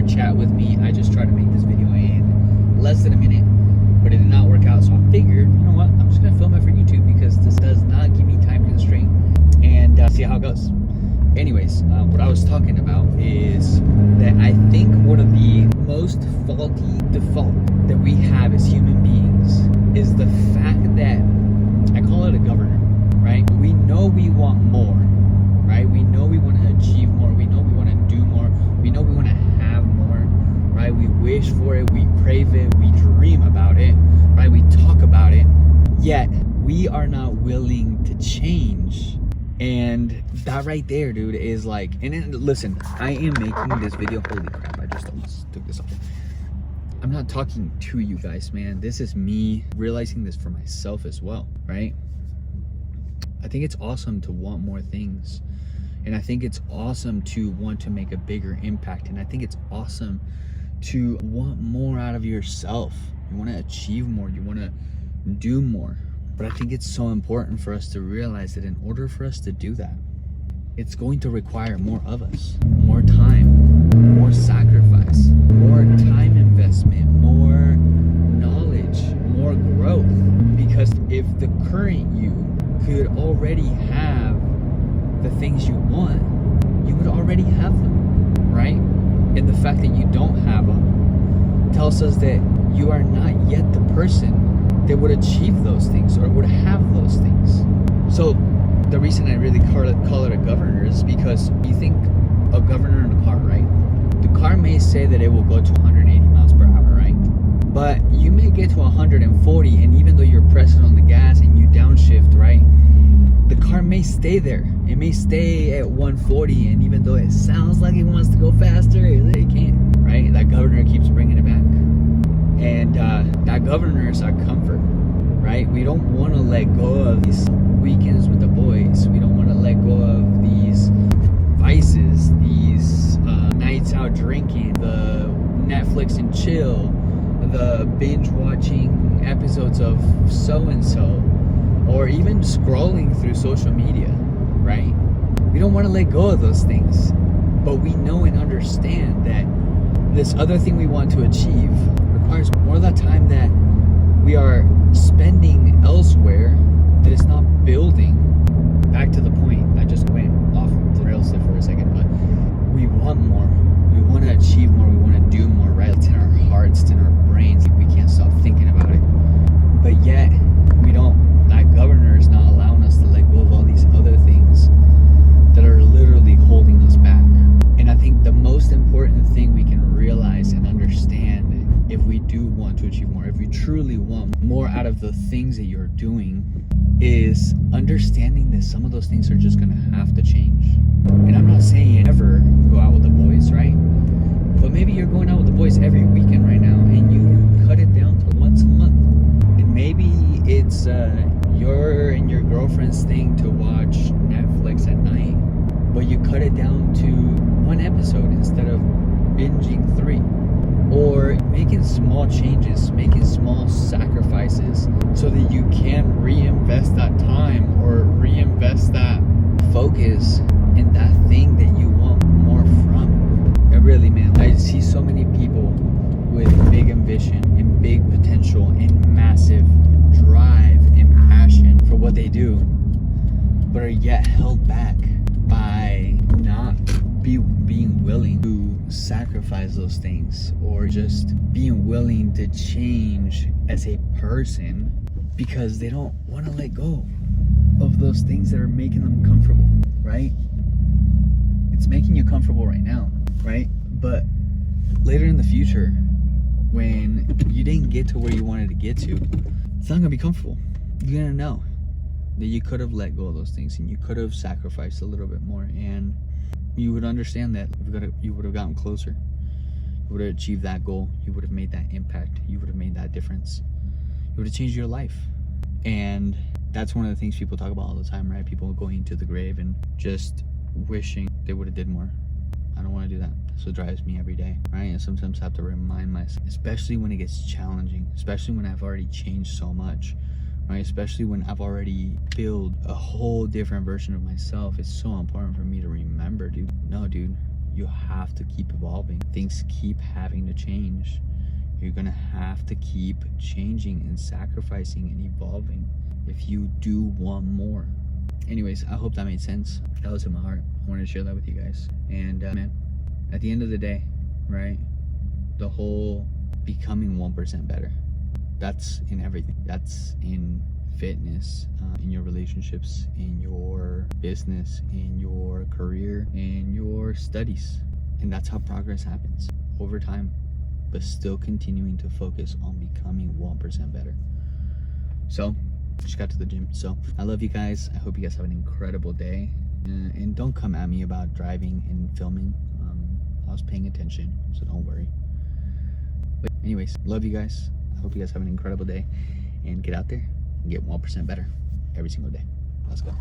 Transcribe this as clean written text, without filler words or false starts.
chat with me. I just tried to make this video in less than a minute, but it did not work out. So I figured, you know what, I'm just gonna film it for YouTube because this does not give me time constraint, and see how it goes. Anyways, what I was talking about is that I think one of the most faulty default that we have as human beings is the fact that, I call it a governor, right? We know we want more, right? We know we want to achieve more. We know we want to do more. We know we want to have more, right? We wish for it. We crave it. We dream about it, right? We talk about it. Yet, we are not willing to change. And that right there, dude, is like, and then, listen, I am making this video. Holy crap, I just almost took this off. I'm not talking to you guys, man. This is me realizing this for myself as well, right? I think it's awesome to want more things. And I think it's awesome to want to make a bigger impact. And I think it's awesome to want more out of yourself. You want to achieve more. You want to do more. But I think it's so important for us to realize that in order for us to do that, it's going to require more of us, more time, more sacrifice, more time investment, more knowledge, more growth. Because if the current you could already have the things you want, you would already have them, right? And the fact that you don't have them tells us that you are not yet the person that would achieve those things or would have those things. So the reason I really call it a governor is because you think a governor in a car, right? The car may say that it will go to 180 miles per hour, right? But you may get to 140, and even though you're pressing on the gas and you downshift, right? The car may stay there. It may stay at 140, and even though it sounds like it wants to go faster, it can't, right? That governor keeps bringing it back. And that governor is our comfort, right? We don't want to let go of these weekends with the boys. We don't want to let go of these vices, these nights out drinking, the Netflix and chill, the binge watching episodes of so-and-so, or even scrolling through social media, right? We don't want to let go of those things, but we know and understand that this other thing we want to achieve requires more of that time that we are spending elsewhere that is not building. Back to the point, I just went off the rails there for a second, but we want more. We want to achieve more. We want to do more, right? It's in our hearts, it's in our brains. We can't stop thinking about it. But yet, we don't. That governor is not allowing us to let go of all these other things that are literally holding us back. And I think the most important thing we can realize and understand, if we do want to achieve more, if we truly want more out of the things that you're doing, is understanding that some of those things are just going to have to change. And I'm not saying ever go out with the boys, right? But maybe you're going out with the boys every weekend right now, and you cut it down to once a month. And maybe it's your and your girlfriend's thing to watch Netflix at night, but you cut it down to one episode instead of binging 3. Or making small changes, making small sacrifices so that you can reinvest that time or reinvest that focus in that thing that you want more from. And really, man, I see so many people with big ambition and big potential and massive drive and passion for what they do, but are yet held back by not being willing to sacrifice those things, or just being willing to change as a person because they don't want to let go of those things that are making them comfortable, right? It's making you comfortable right now, right? But later in the future, when you didn't get to where you wanted to get to, it's not gonna be comfortable. You're gonna know that you could have let go of those things and you could have sacrificed a little bit more, and you would understand that you would have gotten closer. You would have achieved that goal. You would have made that impact. You would have made that difference. You would have changed your life. And that's one of the things people talk about all the time, right? People going to the grave and just wishing they would have did more. I don't want to do that. That's what drives me every day, right? And sometimes I have to remind myself, especially when it gets challenging, especially when I've already changed so much, right? Especially when I've already built a whole different version of myself. It's so important for me to remember, dude. No, dude, You have to keep evolving. Things keep having to change. You're gonna have to keep changing and sacrificing and evolving if you do want more. Anyways, I hope that made sense. That was in my heart. I wanted to share that with you guys. And man, at the end of the day, right, the whole becoming 1% better, that's in everything. That's in fitness, in your relationships, in your business, in your career, in your studies. And that's how progress happens over time, but still continuing to focus on becoming 1% better. So just got to the gym. So I love you guys. I hope you guys have an incredible day. And don't come at me about driving and filming. I was paying attention, so don't worry. But anyways, love you guys. I hope you guys have an incredible day, and get out there and get 1% better every single day. Let's go.